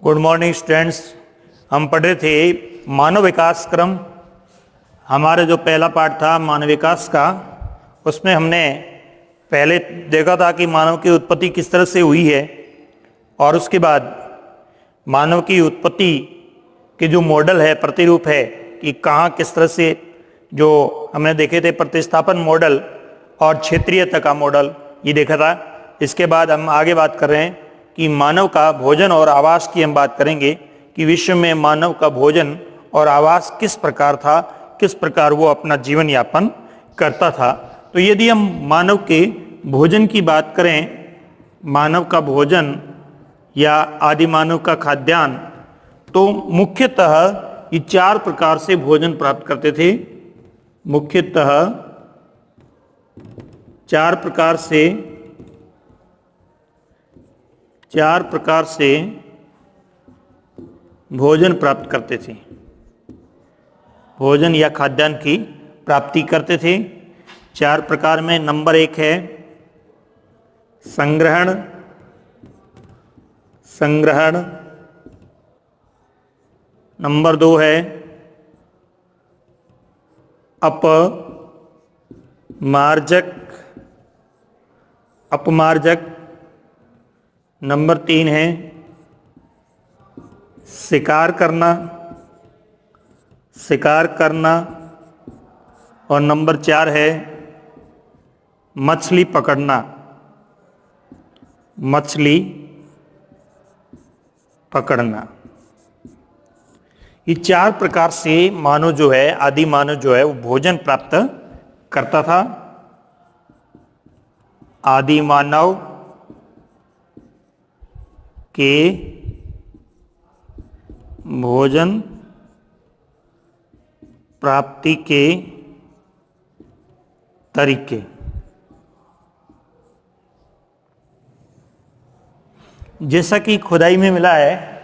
Good morning students. हम पढ़ रहे थे मानव विकास क्रम। हमारा जो पहला पार्ट था मानव विकास का, उसमें हमने पहले देखा था कि मानव की उत्पत्ति किस तरह से हुई है, और उसके बाद मानव की उत्पत्ति के जो मॉडल है, प्रतिरूप है कि कहाँ किस तरह से, जो हमने देखे थे प्रतिस्थापन मॉडल और क्षेत्रीयता का मॉडल, ये देखा था। इसके बाद हम आगे बात कर रहे हैं कि मानव का भोजन और आवास की हम बात करेंगे कि विश्व में मानव का भोजन और आवास किस प्रकार था, किस प्रकार वो अपना जीवन यापन करता था। तो यदि हम मानव के भोजन की बात करें, मानव का भोजन या आदि मानव का खाद्यान्न, तो मुख्यतः ये 4 प्रकार से भोजन प्राप्त करते थे। मुख्यतः 4 प्रकार से भोजन प्राप्त करते थे, भोजन या खाद्यान्न की प्राप्ति करते थे। 4 प्रकार में नंबर 1 है संग्रहण, नंबर 2 है अपमार्जक, नंबर 3 है शिकार करना, और नंबर 4 है मछली पकड़ना। ये 4 प्रकार से मानव जो है, आदि मानव जो है, वो भोजन प्राप्त करता था। आदि मानव के भोजन प्राप्ति के तरीके। जैसा कि खुदाई में मिला है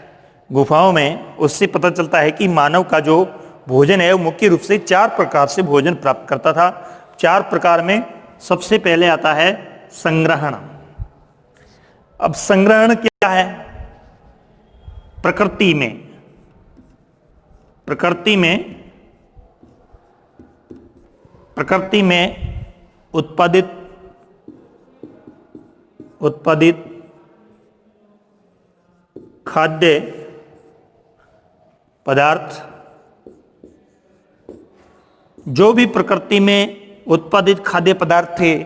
गुफाओं में, उससे पता चलता है कि मानव का जो भोजन है वो मुख्य रूप से 4 प्रकार से भोजन प्राप्त करता था। 4 प्रकार में सबसे पहले आता है संग्रहण। अब संग्रहण क्या है? प्रकृति में उत्पादित खाद्य पदार्थ, जो भी प्रकृति में उत्पादित खाद्य पदार्थ थे,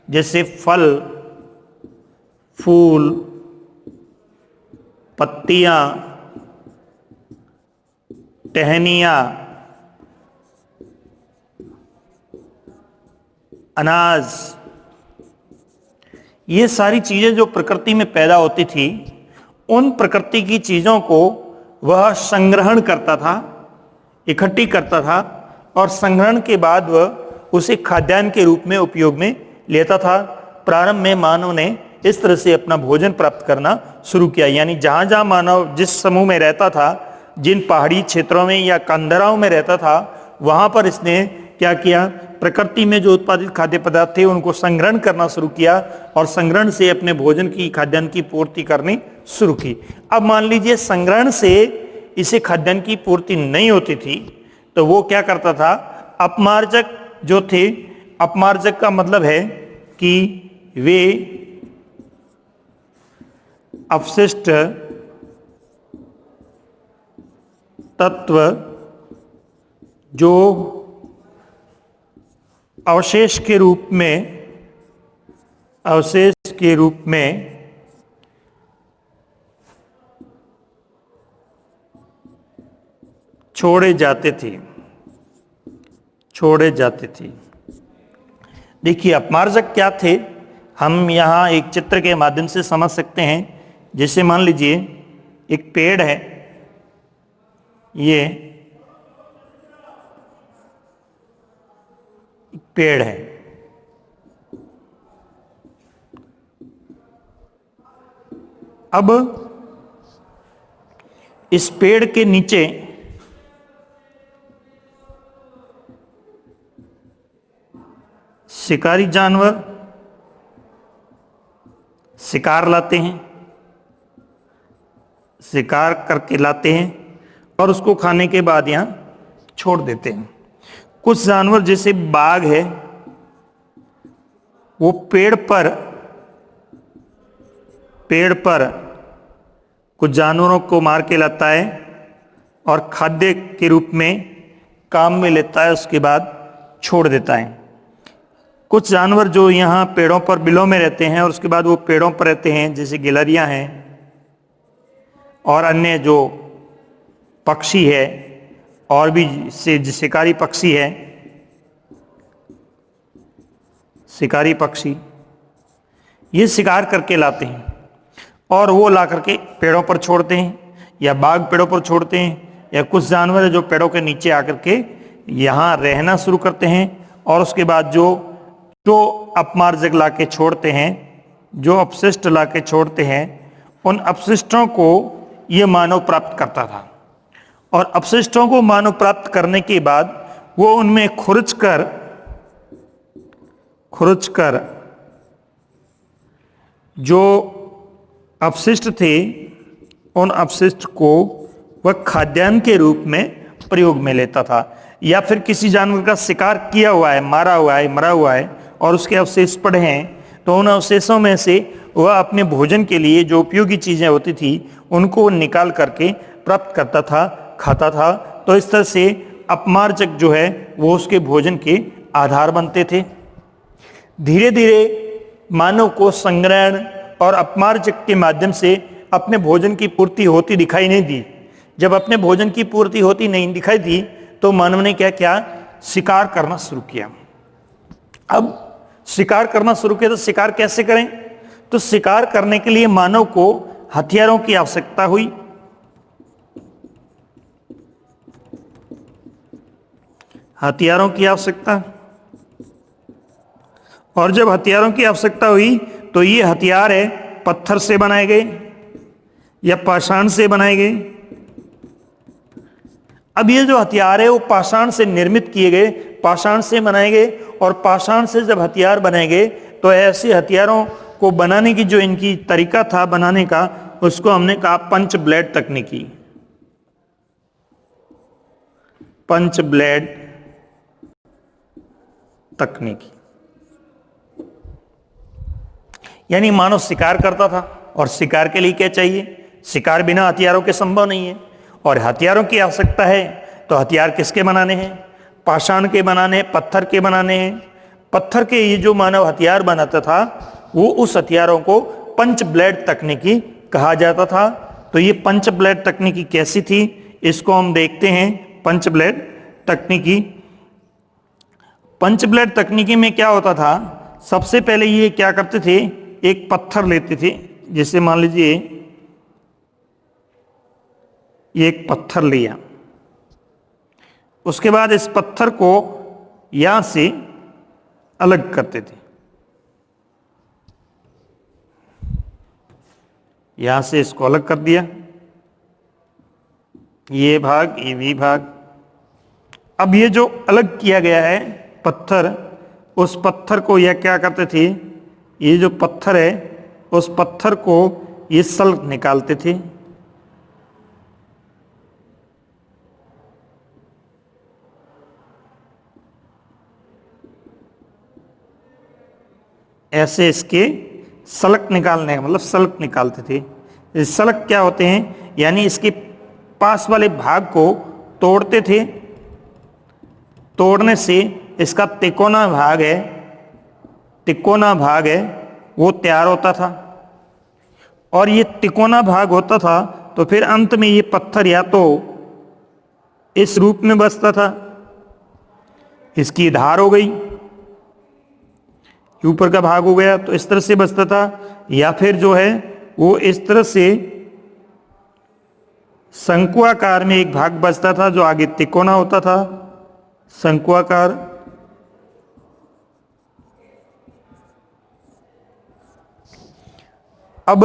जैसे फल, फूल, पत्तियां, टहनियां, अनाज, ये सारी चीजें जो प्रकृति में पैदा होती थी, उन प्रकृति की चीजों को वह संग्रहण करता था, इकट्ठी करता था, और संग्रहण के बाद वह उसे खाद्यान्न के रूप में उपयोग में लेता था। प्रारंभ में मानव ने इस तरह से अपना भोजन प्राप्त करना शुरू किया। यानी जहां जहां मानव जिस समूह में रहता था, जिन पहाड़ी क्षेत्रों में या कंदराओं में रहता था, वहां पर इसने क्या किया? प्रकृति में जो उत्पादित खाद्य पदार्थ थे उनको संग्रहण करना शुरू किया, और संग्रहण से अपने भोजन की, खाद्यान्न की पूर्ति करनी शुरू की। अब मान लीजिए संग्रहण से इसे खाद्यान्न की पूर्ति नहीं होती थी, तो वो क्या करता था? अपमार्जक जो थे, अपमार्जक का मतलब है कि वे अपशिष्ट तत्व जो अवशेष के रूप में छोड़े जाते थे। देखिए अपमार्जक क्या थे, हम यहाँ एक चित्र के माध्यम से समझ सकते हैं। जैसे मान लीजिए एक पेड़ है, ये पेड़ है, अब इस पेड़ के नीचे शिकारी जानवर शिकार लाते हैं, शिकार करके लाते हैं और उसको खाने के बाद यहाँ छोड़ देते हैं। कुछ जानवर जैसे बाघ है, वो पेड़ पर कुछ जानवरों को मार के लाता है और खाद्य के रूप में काम में लेता है, उसके बाद छोड़ देता है। कुछ जानवर जो यहाँ पेड़ों पर बिलों में रहते हैं और उसके बाद वो पेड़ों पर रहते हैं, जैसे गिलहरियाँ हैं और अन्य जो पक्षी है और भी शिकारी पक्षी है, शिकारी पक्षी ये शिकार करके लाते हैं और वो ला करके पेड़ों पर छोड़ते हैं, या बाघ पेड़ों पर छोड़ते हैं, या कुछ जानवर है जो पेड़ों के नीचे आकर के यहाँ रहना शुरू करते हैं और उसके बाद जो अपमार्जक ला के छोड़ते हैं, जो अपशिष्ट ला के छोड़ते हैं, उन अपशिष्टों को ये मानव प्राप्त करता था। और अपशिष्टों को मानव प्राप्त करने के बाद वो उनमें खुरच कर जो अपशिष्ट थे, उन अपशिष्ट को वह खाद्यान्न के रूप में प्रयोग में लेता था। या फिर किसी जानवर का शिकार किया हुआ है, मारा हुआ है, मरा हुआ है और उसके अवशेष पड़े हैं, तो उन अवशेषों में से वह अपने भोजन के लिए जो उपयोगी चीजें होती थी उनको निकाल करके प्राप्त करता था, खाता था। तो इस तरह से अपमार्जक जो है वो उसके भोजन के आधार बनते थे। धीरे धीरे मानव को संग्रहण और अपमार्जक के माध्यम से अपने भोजन की पूर्ति होती दिखाई नहीं दी। जब अपने भोजन की पूर्ति होती नहीं दिखाई दी तो मानव ने क्या किया, शिकार करना शुरू किया। अब शिकार करना शुरू किया तो शिकार कैसे करें? तो शिकार करने के लिए मानव को हथियारों की आवश्यकता हुई। हथियारों की आवश्यकता, और जब हथियारों की आवश्यकता हुई तो ये हथियार है पत्थर से बनाए गए या पाषाण से बनाए गए। अब ये जो हथियार है वो पाषाण से निर्मित किए गए, पाषाण से बनाए गए, और पाषाण से जब हथियार बनाए गए तो ऐसे हथियारों को बनाने की जो इनकी तरीका था बनाने का, उसको हमने कहा पंच ब्लेड तकनीकी। पंच ब्लेड तकनीकी यानी मानव शिकार करता था, और शिकार के लिए क्या चाहिए? शिकार बिना हथियारों के संभव नहीं है, और हथियारों की आवश्यकता है। तो हथियार किसके बनाने हैं? पाषाण के बनाने हैं, पत्थर के बनाने हैं। पत्थर के ये जो मानव हथियार बनाता था वो उस हथियारों को पंच ब्लेड तकनीकी कहा जाता था। तो ये पंच ब्लेड तकनीकी कैसी थी, इसको हम देखते हैं। पंच ब्लेड तकनीकी, पंच ब्लेड तकनीकी में क्या होता था, सबसे पहले ये क्या करते थे, एक पत्थर लेते थे, जैसे मान लीजिए ये एक पत्थर लिया, उसके बाद इस पत्थर को यहां से अलग करते थे, यहां से इसको अलग कर दिया, ये भाग, ये भी भाग। अब ये जो अलग किया गया है पत्थर, उस पत्थर को यह क्या करते थे, ये जो पत्थर है उस पत्थर को ये सल्क निकालते थे। ऐसे इसके सल्क निकालने का मतलब सल्क निकालते थे। ये सल्क क्या होते हैं, यानी इसके पास वाले भाग को तोड़ते थे। तोड़ने से इसका तिकोना भाग है वो तैयार होता था, और ये तिकोना भाग होता था तो फिर अंत में ये पत्थर या तो इस रूप में बचता था, इसकी धार हो गई, ऊपर का भाग हो गया तो इस तरह से बचता था, या फिर जो है वो इस तरह से शंकुआकार में एक भाग बचता था जो आगे तिकोना होता था, शंकुआकार। अब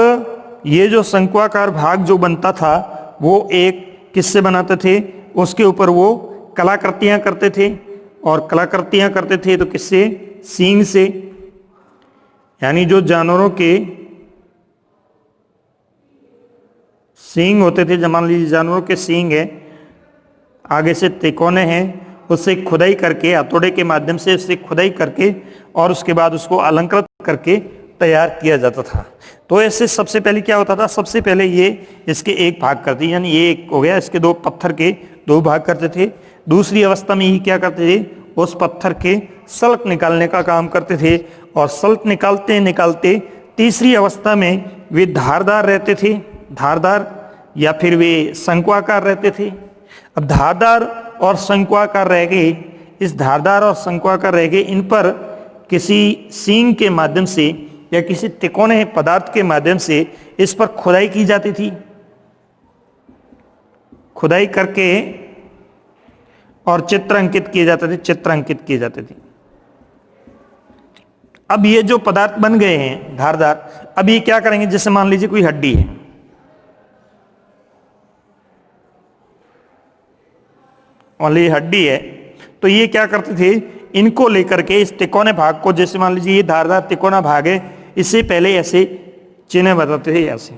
ये जो शंकुआकार भाग जो बनता था वो एक किससे बनाते थे, उसके ऊपर वो कलाकृतियां करते थे, और कलाकृतियां करते थे तो किससे, सींग से। यानी जो जानवरों के सींग होते थे, मान लीजिए जानवरों के सींग है, आगे से तिकोने हैं, उससे खुदाई करके हथौड़े के माध्यम से उससे खुदाई करके और उसके बाद उसको अलंकृत करके तैयार किया जाता था। तो ऐसे सबसे पहले क्या होता था, सबसे पहले ये इसके एक भाग करते, यानी ये एक हो गया, इसके दो पत्थर के दो भाग करते थे। दूसरी अवस्था में ये क्या करते थे, उस पत्थर के सल्ट निकालने का काम करते थे, और सल्ट निकालते निकालते तीसरी अवस्था में वे धारदार रहते थे, धारदार या फिर वे शंक्वाकार रहते थे। अब धारदार और शंक्वाकार रह गए, इस धारदार और शंक्वाकार रह गए, इन पर किसी सींग के माध्यम से या किसी तिकोने पदार्थ के माध्यम से इस पर खुदाई की जाती थी, खुदाई करके और चित्र अंकित किए जाते थे, चित्र अंकित किए जाते थे। अब ये जो पदार्थ बन गए हैं धारदार, अब ये क्या करेंगे, जैसे मान लीजिए कोई हड्डी है, मान लीजिए हड्डी है, तो ये क्या करते थे, इनको लेकर के इस तिकोने भाग को, जैसे मान लीजिए ये धारदार तिकोना भाग है, इससे पहले ऐसे चिन्ह बताते थे, ऐसे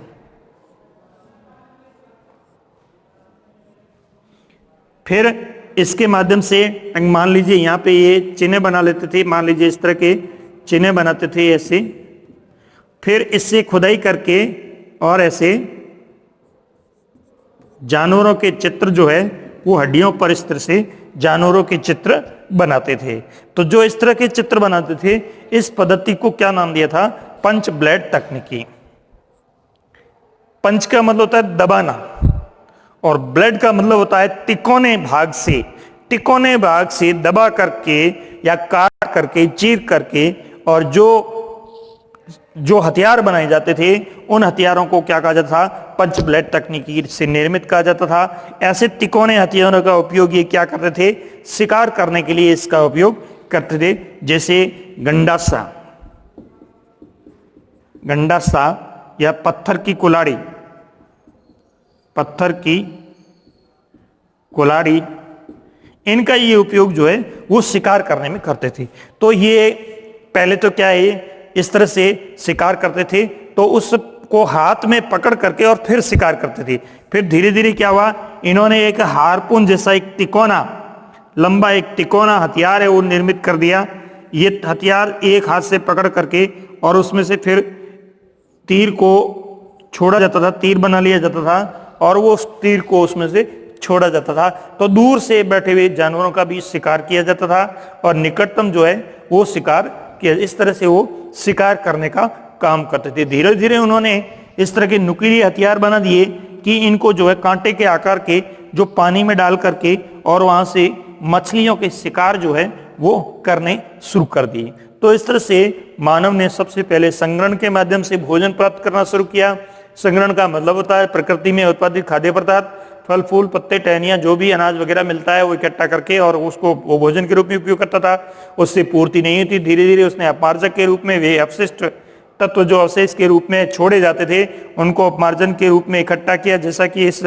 फिर इसके माध्यम से मान लीजिए यहाँ पे ये चिन्ह बना लेते थे, मान लीजिए इस तरह के चिन्ह बनाते थे ऐसे, फिर इससे खुदाई करके और ऐसे जानवरों के चित्र जो है वो हड्डियों पर इस तरह से जानवरों के चित्र बनाते थे। तो जो इस तरह के चित्र बनाते थे, इस पद्धति को क्या नाम दिया था, पंच ब्लेड तकनीकी। पंच का मतलब होता है दबाना, और ब्लेड का मतलब होता है तिकोने भाग से, तिकोने भाग से दबा करके या काट करके, चीर करके, और जो हथियार बनाए जाते थे उन हथियारों को क्या कहा जाता था, पंच ब्लेड तकनीकी से निर्मित कहा जाता था। ऐसे तिकोने हथियारों का उपयोग ये क्या करते थे, शिकार करने के लिए इसका उपयोग करते थे, जैसे गंडासा, गंडासा या पत्थर की कुल्हाड़ी, पत्थर की कुल्हाड़ी, इनका ये उपयोग जो है वो शिकार करने में करते थे। तो ये पहले तो क्या है, इस तरह से शिकार करते थे, तो उसको हाथ में पकड़ करके और फिर शिकार करते थे। फिर धीरे धीरे क्या हुआ, इन्होंने एक हारपून जैसा एक तिकोना, लंबा एक तिकोना हथियार है वो निर्मित कर दिया। ये हथियार एक हाथ से पकड़ करके और उसमें से फिर तीर को छोड़ा जाता था, तीर बना लिया जाता था, और वो उस तीर को उसमें से छोड़ा जाता था। तो दूर से बैठे हुए जानवरों का भी शिकार किया जाता था, और निकटतम जो है वो शिकार किया, इस तरह से वो शिकार करने का काम करते थे। धीरे धीरे उन्होंने इस तरह के नुकीले हथियार बना दिए कि इनको जो है कांटे के आकार के जो पानी में डाल करके और वहां से मछलियों के शिकार जो है वो करने शुरू कर दिए। तो इस तरह से मानव ने सबसे पहले संग्रहण के माध्यम से भोजन प्राप्त करना शुरू किया। संग्रहण का मतलब होता है प्रकृति में उत्पादित खाद्य पदार्थ, फल फूल पत्ते टहनियाँ जो भी अनाज वगैरह मिलता है वो इकट्ठा करके और उसको वो भोजन के रूप में उपयोग करता था। उससे पूर्ति नहीं होती, धीरे धीरे उसने अपमार्जक के रूप में वे अपशिष्ट तत्व जो अवशेष के रूप में छोड़े जाते थे उनको अपमार्जन के रूप में इकट्ठा किया। जैसा कि इस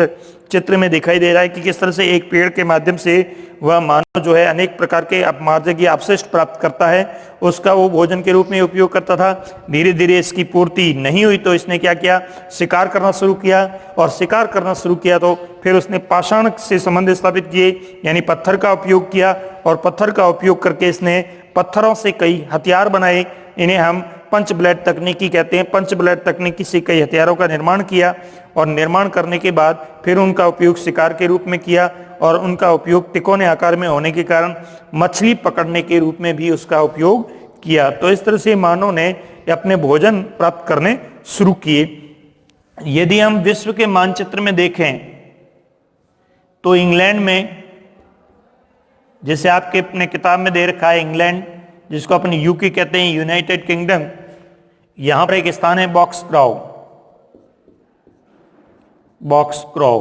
चित्र में दिखाई दे रहा है कि किस तरह से एक पेड़ के माध्यम से वह मानव जो है अनेक प्रकार के अपमार्जक या अपशिष्ट प्राप्त करता है, उसका वो भोजन के रूप में उपयोग करता था। धीरे धीरे इसकी पूर्ति नहीं हुई तो इसने क्या किया, शिकार करना शुरू किया, और शिकार करना शुरू किया तो फिर उसने पाषाण से संबंध स्थापित किए, यानी पत्थर का उपयोग किया, और पत्थर का उपयोग करके इसने पत्थरों से कई हथियार बनाए। इन्हें हम पंच ब्लेड तकनीकी कहते हैं। पंच ब्लेड तकनीकी से कई हथियारों का निर्माण किया, और निर्माण करने के बाद फिर उनका उपयोग शिकार के रूप में किया, और उनका उपयोग तिकोने आकार में होने के कारण मछली पकड़ने के रूप में भी उसका उपयोग किया। तो इस तरह से मानव ने अपने भोजन प्राप्त करने शुरू किए। यदि हम विश्व के मानचित्र में देखें तो इंग्लैंड में, जैसे आपके अपने किताब में दे रखा है इंग्लैंड, जिसको अपन यूके कहते हैं, यूनाइटेड किंगडम, यहां पर एक स्थान है बॉक्सक्रॉव। बॉक्सक्रॉव,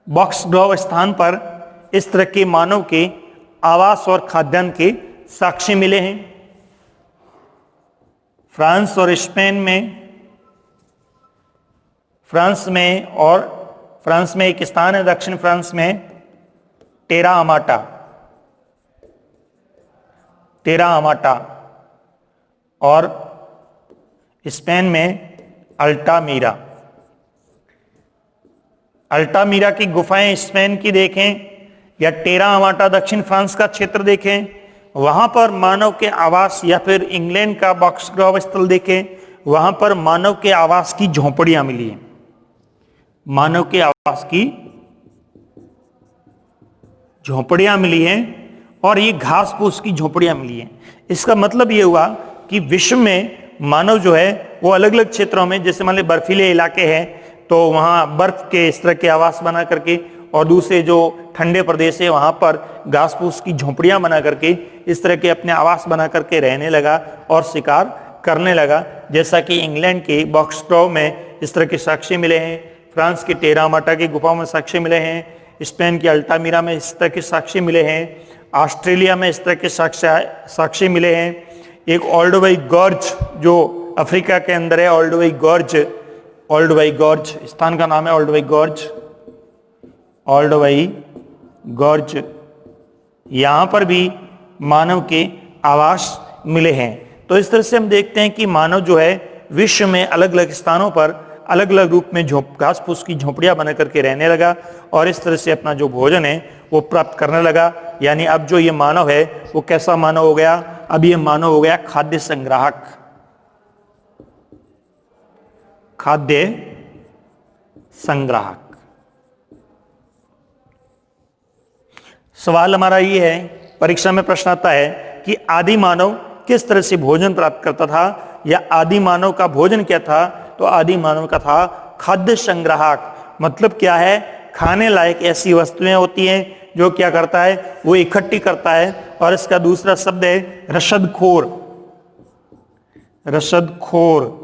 बॉक्सक्रॉव स्थान पर इस तरह के मानव के आवास और खाद्यान्न के साक्ष्य मिले हैं। फ्रांस और स्पेन में, फ्रांस में एक स्थान है दक्षिण फ्रांस में टेरा अमाटा, टेरा अमाटा, और स्पेन में अल्टामीरा। अल्टामीरा की गुफाएं स्पेन की देखें या टेरा अमाटा दक्षिण फ्रांस का क्षेत्र देखें, वहां पर मानव के आवास, या फिर इंग्लैंड का बॉक्सग्राव स्थल देखें, वहां पर मानव के आवास की झोपड़ियां मिली हैं, मानव के आवास की झोपड़ियां मिली हैं और ये घास फूस की झोपड़ियां मिली हैं। इसका मतलब ये हुआ कि विश्व में मानव जो है वो अलग अलग क्षेत्रों में, जैसे मान लीजिए बर्फीले इलाके हैं तो वहाँ बर्फ के इस तरह के आवास बना करके, और दूसरे जो ठंडे प्रदेश है वहाँ पर घास फूस की झोपड़ियाँ बना करके इस तरह के अपने आवास बना करके रहने लगा और शिकार करने लगा। जैसा कि इंग्लैंड के बॉक्सग्राव में इस तरह के साक्ष्य मिले हैं, फ्रांस के टेरा माटा की गुफाओं में साक्ष्य मिले हैं, स्पेन के अल्टामीरा में इस तरह के साक्ष्य मिले हैं, ऑस्ट्रेलिया में इस तरह के साक्ष्य मिले हैं। एक ओल्डोवाई गॉर्ज जो अफ्रीका के अंदर है, ओल्डोवाई गॉर्ज स्थान का नाम है, ओल्डोवाई गॉर्ज, यहां पर भी मानव के आवास मिले हैं। तो इस तरह से हम देखते हैं कि मानव जो है विश्व में अलग अलग स्थानों पर अलग अलग रूप में घास फूस की झोपड़ियां बना करके रहने लगा और इस तरह से अपना जो भोजन है वो प्राप्त करने लगा। यानी अब जो ये मानव है वो कैसा मानव हो गया? अब ये मानव हो गया खाद्य संग्राहक। खाद्य संग्राहक। सवाल हमारा ये है, परीक्षा में प्रश्न आता है कि आदि मानव किस तरह से भोजन प्राप्त करता था, या आदि मानव का भोजन क्या था? तो आदि मानव का था खाद्य संग्राहक। मतलब क्या है? खाने लायक ऐसी वस्तुएं होती हैं जो क्या करता है, वो इकट्ठी करता है। और इसका दूसरा शब्द है रसदखोर। रसदखोर,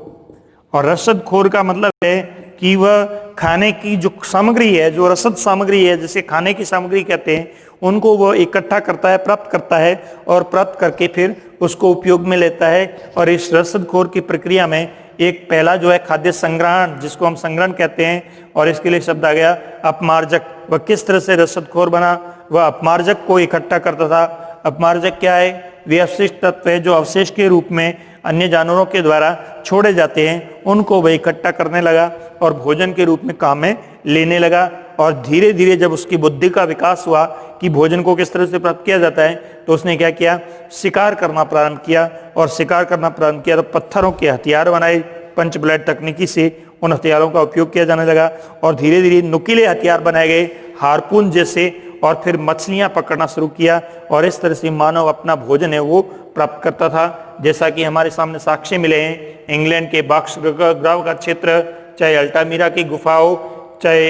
और रसदखोर का मतलब है कि वह खाने की जो सामग्री है, जो रसद सामग्री है, जिसे खाने की सामग्री कहते हैं, उनको वो इकट्ठा करता है, प्राप्त करता है और प्राप्त करके फिर उसको उपयोग में लेता है। और इस रसदखोर की प्रक्रिया में एक पहला जो है खाद्य संग्रहण, जिसको हम संग्रहण कहते हैं, और इसके लिए शब्द आ गया अपमार्जक। वह किस तरह से रसदखोर बना? वह अपमार्जक को इकट्ठा करता था। अपमार्जक क्या है? वे अवशिष्ट तत्व है जो अवशेष के रूप में अन्य जानवरों के द्वारा छोड़े जाते हैं, उनको वह इकट्ठा करने लगा और भोजन के रूप में काम में लेने लगा। और धीरे धीरे जब उसकी बुद्धि का विकास हुआ कि भोजन को किस तरह से प्राप्त किया जाता है, तो उसने क्या किया? शिकार करना प्रारंभ किया। और शिकार करना प्रारंभ किया तो पत्थरों के हथियार बनाए, पंच ब्लेड तकनीकी से उन हथियारों का उपयोग किया जाने लगा। और धीरे धीरे नुकीले हथियार बनाए गए, हार्पून जैसे, और फिर मछलियां पकड़ना शुरू किया। और इस तरह से मानव अपना भोजन है वो प्राप्त करता था। जैसा कि हमारे सामने साक्ष्य मिले हैं, इंग्लैंड के बॉक्सग्राव का क्षेत्र, चाहे अल्टामीरा की गुफा हो, चाहे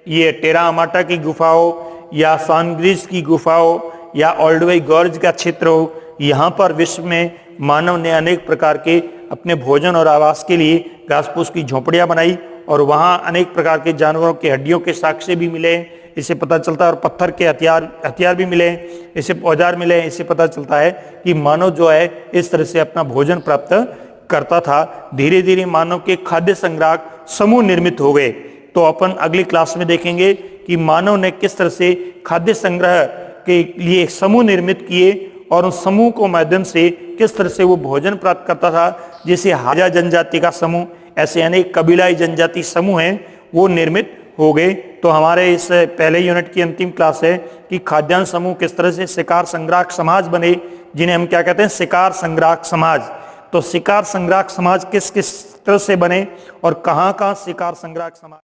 ये टेरा अमाटा की गुफा हो, या सांग्रीज की गुफा हो, या ओल्डोवाई गॉर्ज का क्षेत्र हो, यहाँ पर विश्व में मानव ने अनेक प्रकार के अपने भोजन और आवास के लिए घास फूस की झोपड़ियां बनाई। और वहाँ अनेक प्रकार के जानवरों के हड्डियों के साक्ष्य भी मिले, इससे पता चलता है। और पत्थर के हथियार भी मिले, इससे औजार मिले, इससे पता चलता है कि मानव जो है इस तरह से अपना भोजन प्राप्त करता था। धीरे धीरे मानव के खाद्य संग्राहक समूह निर्मित हो गए। तो अपन अगली क्लास में देखेंगे कि मानव ने किस तरह से खाद्य संग्रह के लिए समूह निर्मित किए और उस समूह को माध्यम से किस तरह से वो भोजन प्राप्त करता था। जैसे हाजा जनजाति का समूह, ऐसे अनेक कबीलाई जनजाति समूह हैं वो निर्मित हो गए। तो हमारे इस पहले यूनिट की अंतिम क्लास है कि खाद्यान्न समूह किस तरह से शिकार संग्राहक समाज बने, जिन्हें हम क्या कहते हैं? शिकार संग्राहक समाज। तो शिकार संग्राहक समाज किस किस तरह से बने और कहाँ कहाँ शिकार संग्राहक समाज